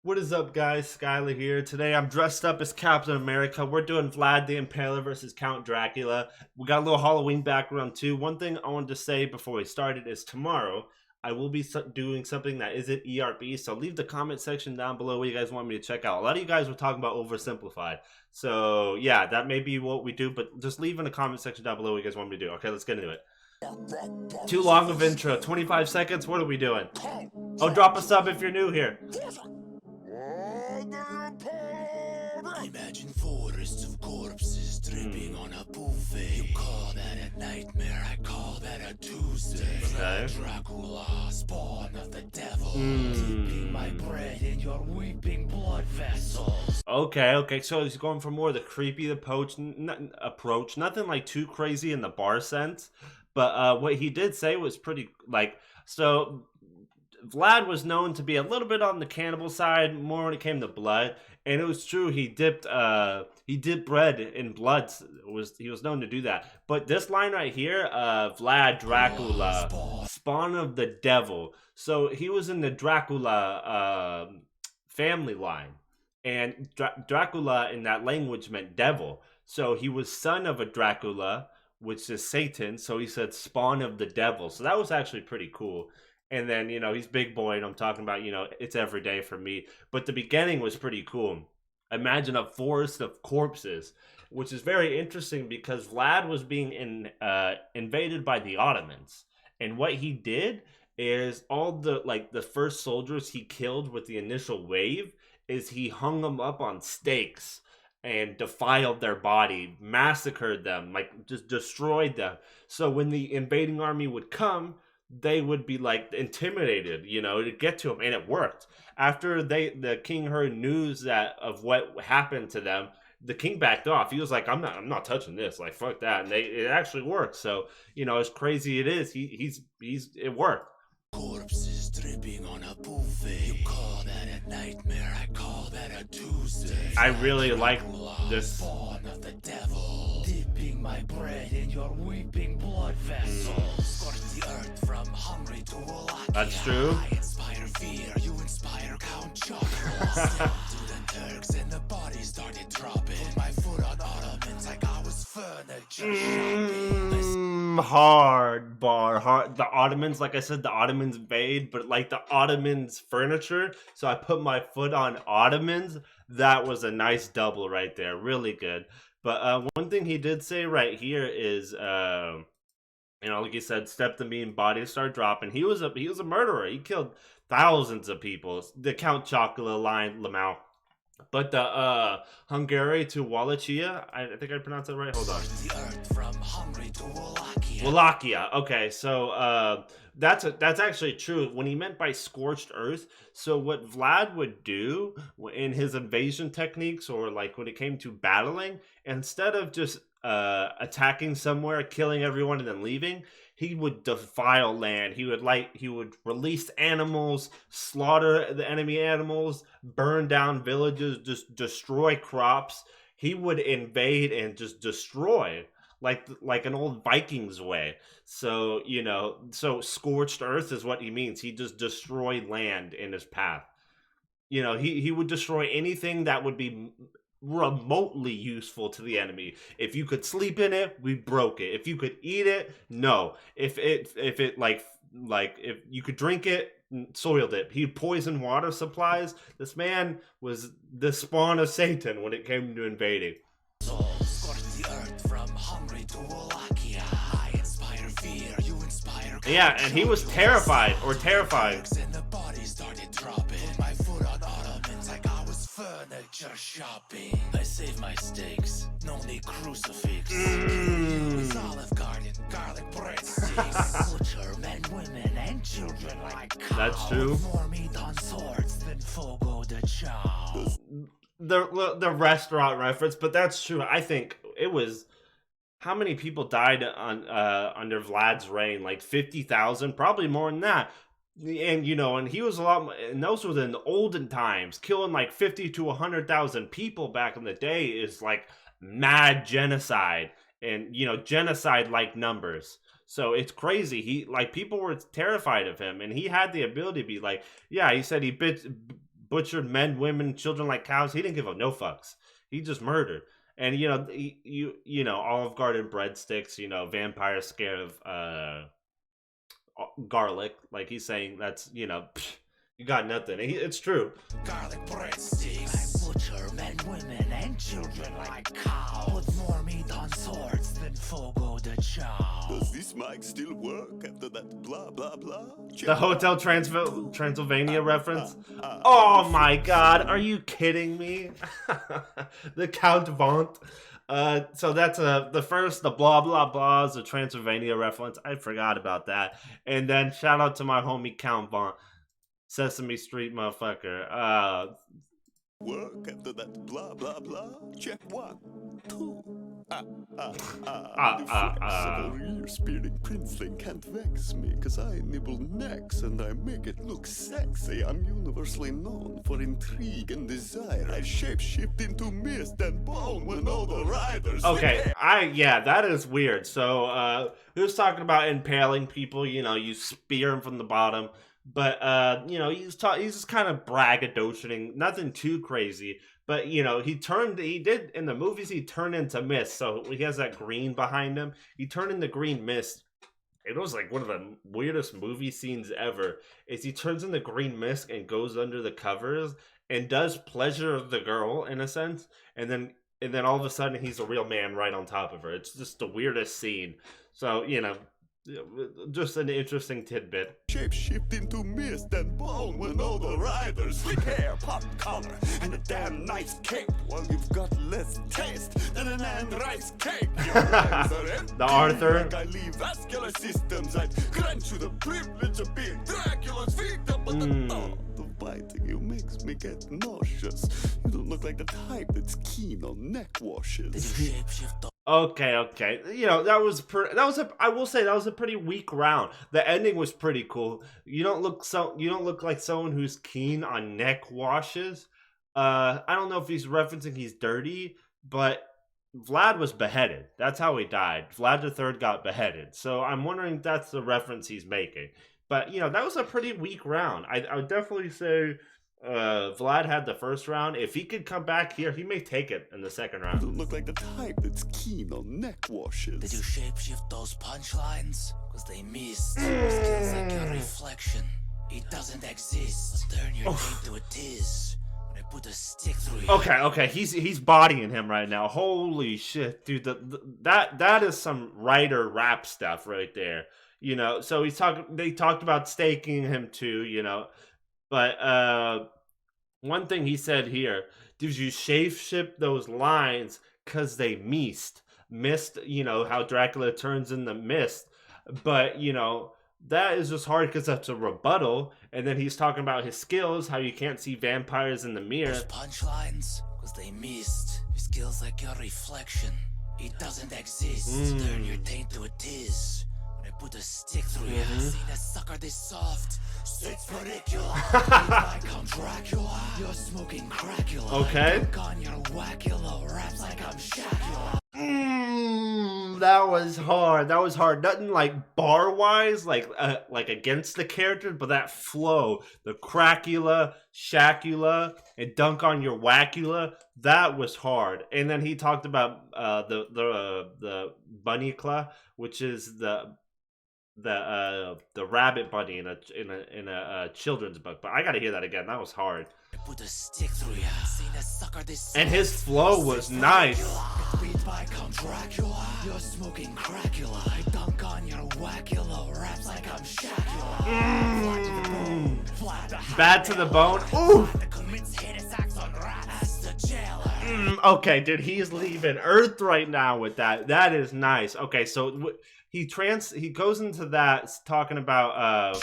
What is up, guys? Skylar here. Today I'm dressed up as Captain America. We're doing Vlad the Impaler versus Count Dracula. We got a little Halloween background too. One thing I wanted to say before we started is tomorrow I will be doing something that isn't ERP. So leave the comment section down below what you guys want me to check out. A lot of you guys were talking about oversimplified. So yeah, that may be what we do, but just leave in the comment section down below what you guys want me to do. Okay, let's get into it. Too long of intro. 25 seconds. What are we doing? Oh, drop a sub if you're new here. Imagine forests of corpses dripping on a buffet. You call that a nightmare, I call that a Tuesday. Okay. Dracula, spawn of the devil, dipping my bread in your weeping blood vessels. Okay. So he's going for more of the creepy approach. Nothing like too crazy in the bar sense. But what he did say was pretty so. Vlad was known to be a little bit on the cannibal side, more when it came to blood, and it was true. He dipped bread in blood. He was known to do that. But this line right here, Vlad Dracula, spawn of the devil. So he was in the Dracula family line, and Dracula in that language meant devil. So he was son of a Dracula, which is Satan. So he said spawn of the devil. So that was actually pretty cool. And then, he's big boy, and I'm talking about, it's every day for me. But the beginning was pretty cool. Imagine a forest of corpses, which is very interesting because Vlad was being invaded by the Ottomans. And what he did is all the first soldiers he killed with the initial wave is he hung them up on stakes and defiled their body, massacred them, just destroyed them. So when the invading army would come, they would be intimidated, to get to him, and it worked. After the king heard news of what happened to them, the king backed off. He was like, I'm not touching this. Like, fuck that. And it actually worked. So, as crazy it is, it worked. Corpses dripping on a buffet. You call that a nightmare, I call that a Tuesday. I really like this. Spawn of the devil, dipping my bread in your weeping blood vessels. Scorch the earth from hungry to Wallachia. That's true. I inspire fear, you inspire Count Chocula. To the Turks and the bodies started dropping. Put my foot on ottomans like I was furniture shopping. Hard. The Ottomans, like I said, the Ottomans invade, but like the Ottomans furniture. So I put my foot on Ottomans. That was a nice double right there. Really good. But one thing he did say right here is, like he said, step the mean, bodies start dropping. He was a murderer. He killed thousands of people. The Count Chocula line, Lamau. But the Hungary to Wallachia, I think I pronounced that right. Hold on. The earth from Hungary to Wallachia. Wallachia. Okay, so that's actually true. When he meant by scorched earth, so what Vlad would do in his invasion techniques, or like when it came to battling, instead of just attacking somewhere, killing everyone, and then leaving, he would defile land. He would release animals, slaughter the enemy animals, burn down villages, just destroy crops. He would invade and just destroy like an old Vikings way. So, so scorched earth is what he means. He just destroyed land in his path. He would destroy anything that would be remotely useful to the enemy. If you could sleep in it, we broke it. If you could eat it, no. If you could drink it, soiled it. He poisoned water supplies. This man was the spawn of Satan when it came to invading. Yeah, and he was terrified or terrifying. Furniture shopping. I save my steaks. No need crucifix. With Olive Garden, garlic breadsticks. Butcher men, women, and children like cows. That's true. More meat on swords than Fogo de Chao. The restaurant reference, but that's true. I think it was. How many people died under Vlad's reign? Like 50,000, probably more than that. And and he was a lot, and those were in the olden times. Killing like 50 to 100,000 people back in the day is like mad genocide, and genocide like numbers. So it's crazy. He people were terrified of him, and he had the ability to be like, yeah. He said he butchered men, women, children like cows. He didn't give a no fucks. He just murdered. And you know, Olive Garden breadsticks. You know, vampire scared of garlic. Like he's saying that's you got nothing. It's true. Garlic breadsticks. I butcher men, women, and children like cows. Put more meat on swords than Fogo de Chao. Does this mic still work after that blah blah blah? The Hotel Transylvania reference. Oh my god, are you kidding me? The Count Vaunt. So that's the blah blah blahs, the Transylvania reference. I forgot about that. And then shout out to my homie Count Vaunt, Sesame Street motherfucker. Work after that blah blah blah. Check 1, 2. Your spearing princeling can't vex me, cause I nibble necks and I make it look sexy. I'm universally known for intrigue and desire. I shapeshift into mist and bone when all the riders. Okay, that is weird. So he was talking about impaling people, you spear them from the bottom. But he's just kind of braggadocious, nothing too crazy. But he did in the movies, he turned into mist. So he has that green behind him. He turned into green mist. It was like one of the weirdest movie scenes ever. Is he turns into green mist and goes under the covers and does pleasure of the girl in a sense, and then all of a sudden he's a real man right on top of her. It's just the weirdest scene. So just an interesting tidbit. Shapeshift into mist and bone when all the riders slick hair, pop collar, and a damn nice cape. While you've got less taste than an and rice cake. The Arthur. Like I leave vascular systems. I'd grant you the privilege of being Dracula's victim, but the thought of biting you makes me get nauseous. You don't look like the type that's keen on neck washes. Did you shapeshift? Okay. I will say that was a pretty weak round. The ending was pretty cool. You don't look like someone who's keen on neck washes. I don't know if he's referencing he's dirty, but Vlad was beheaded. That's how he died. Vlad the Third got beheaded. So I'm wondering if that's the reference he's making. But that was a pretty weak round. I would definitely say Vlad had the first round. If he could come back here, he may take it in the second round. You don't look like the type that's keen on neck washes. Did you shapeshift those punchlines? Cause they missed. Skills like your reflection. It doesn't exist. Turn your name to a tiz. When I put a stick through you. Okay. He's bodying him right now. Holy shit, dude. That is some writer rap stuff right there. So they talked about staking him too, But one thing he said here, did you shapeshift those lines because they mist, how Dracula turns into mist. But, that is just hard because that's a rebuttal. And then he's talking about his skills, how you can't see vampires in the mirror. Those punchlines, because they missed. Your skills like your reflection. It doesn't exist. Turn your taint to a tiz. When I put a stick through you. Seen a sucker this soft. It's ridiculous. I come Dracula. You're smoking Dracula. Okay. On your wackula raps like I'm Shacula. That was hard. Nothing like bar wise, like against the character, but that flow, the Cracula, Shacula, and dunk on your wackula, that was hard. And then he talked about the bunnycla, which is the rabbit bunny in a children's book. But I gotta hear that again. That was hard. Put a stick through ya. Seen a sucker this and his flow was nice. Beat by Count Dracula. You're smoking Dracula. I dunk on your wackula raps like I'm Shacula. Bad to the bone. Ooh. Okay, dude, he's leaving Earth right now with that. That is nice. Okay, so he goes into that talking about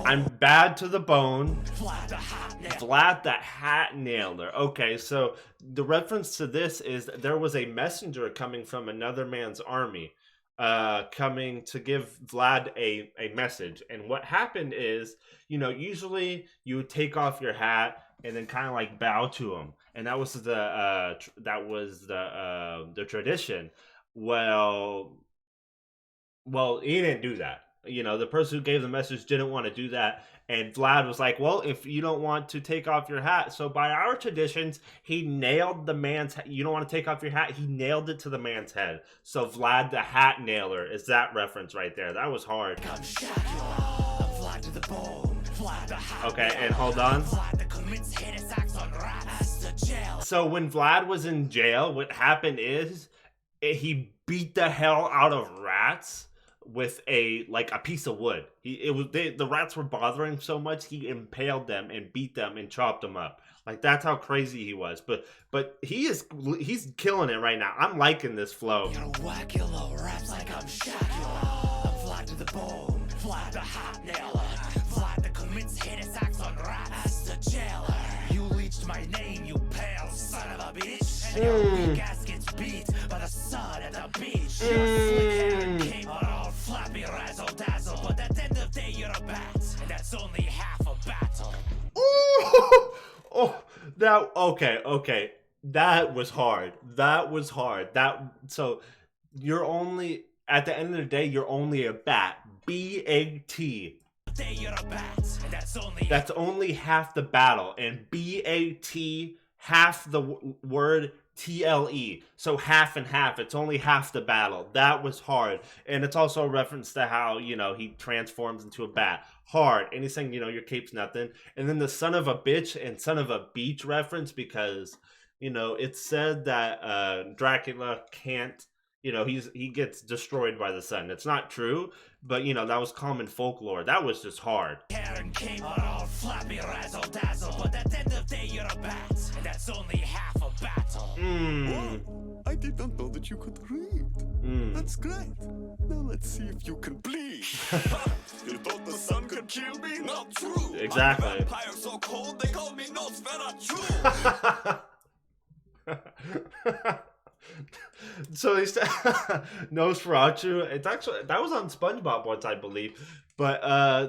I'm bad to the bone. Vlad the Hat Nailer. Okay, so the reference to this is there was a messenger coming from another man's army, coming to give Vlad a message. And what happened is, usually you would take off your hat and then kind of like bow to him, and that was the tradition. Well, he didn't do that. You know, the person who gave the message didn't want to do that. And Vlad was like, well, if you don't want to take off your hat. So by our traditions, he nailed the man's you don't want to take off your hat. He nailed it to the man's head. So Vlad the Hat Nailer is that reference right there. That was hard. Okay, and hold on. So when Vlad was in jail, what happened is he beat the hell out of rats with a piece of wood. The rats were bothering him so much he impaled them and beat them and chopped them up. Like, that's how crazy he was. But he's killing it right now. I'm liking this flow. Raps like I'm Dracula. I'm Vlad to the bone, Vlad the Hot Nailer, Vlad that commits hit attacks on rats as the jailer. You leached my name, you pale son of a bitch, and your weak ass gets beat by the sun at the beach. Your slick hair came on all flappy razzle dazzle, but at the end of the day you're a bat, and that's only half a battle. Ooh! Oh, okay. That was hard. So you're only, at the end of the day, you're only a bat. B-A-T. That's only half the battle. And B-A-T, half the word T-L-E. So half and half. It's only half the battle. That was hard. And it's also a reference to how, he transforms into a bat. Hard. And he's saying, your cape's nothing. And then the son of a bitch and son of a beach reference, because, it's said that Dracula can't, he gets destroyed by the sun. It's not true, but that was common folklore. That was just hard. Karen came on all flappy razzle dazzle, but at the end of the day you're a bat, and that's only half a battle. Whoa, I did not know that you could read. That's great. Now let's see if you can bleed. You thought the sun could kill me? Not true. Exactly. I'm a vampire so cold they call me Nosferatu. So they said Nosferatu. It's actually, that was on SpongeBob once, I believe. But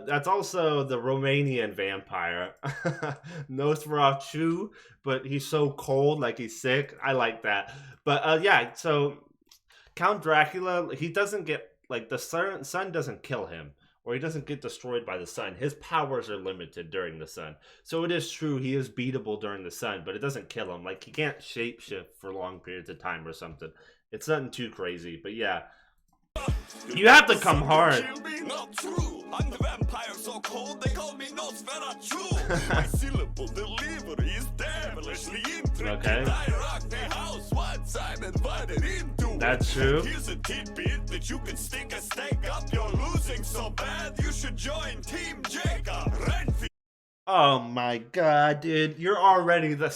that's also the Romanian vampire. Nosferatu, but he's so cold, like he's sick. I like that. But yeah, so Count Dracula, he doesn't get, the sun doesn't kill him. Or he doesn't get destroyed by the sun. His powers are limited during the sun. So it is true, he is beatable during the sun, but it doesn't kill him. He can't shapeshift for long periods of time or something. It's nothing too crazy, but yeah. You have to come hard. Not true. I'm the vampire so cold they call me Nosferatu. My syllable delivery is devilishly intricate. Okay. I rock the house once I'm invited into it. That's true. Here's a tidbit that you can stick a stake up. You're losing so bad you should join Team Jacob. Renfield. Oh my god, dude. You're already the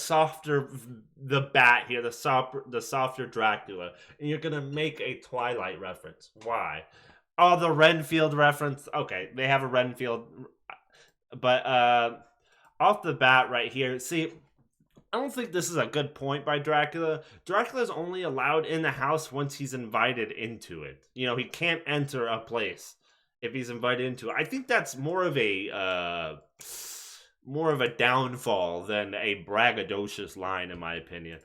bat here, the softer Dracula. And you're gonna make a Twilight reference. Why? Oh, the Renfield reference. Okay, they have a Renfield. But off the bat right here, see, I don't think this is a good point by Dracula. Dracula's only allowed in the house once he's invited into it. He can't enter a place if he's invited into it. I think that's more of a downfall than a braggadocious line, in my opinion.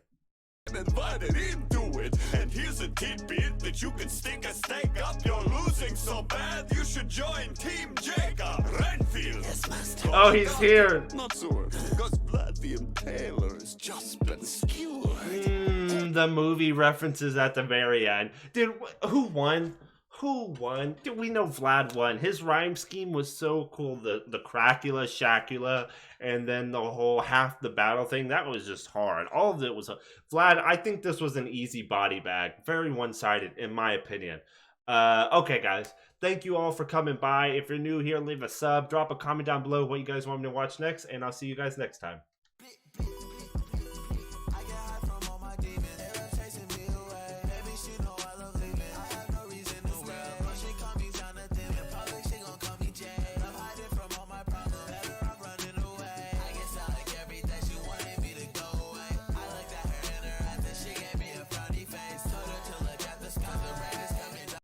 Invited into it, and here's a tidbit that you can stick a stake up. You're losing so bad you should join Team Jacob. Renfield. Yes, master. Oh, he's here. Not sure, because Vlad the Impaler has just been skewered. The movie references at the very end. Dude, who won? Dude, we know Vlad won. His rhyme scheme was so cool. The Dracula, Shacula, and then the whole half the battle thing. That was just hard. All of it was Vlad. I think this was an easy body bag. Very one-sided, in my opinion. Okay, guys. Thank you all for coming by. If you're new here, leave a sub. Drop a comment down below what you guys want me to watch next, and I'll see you guys next time.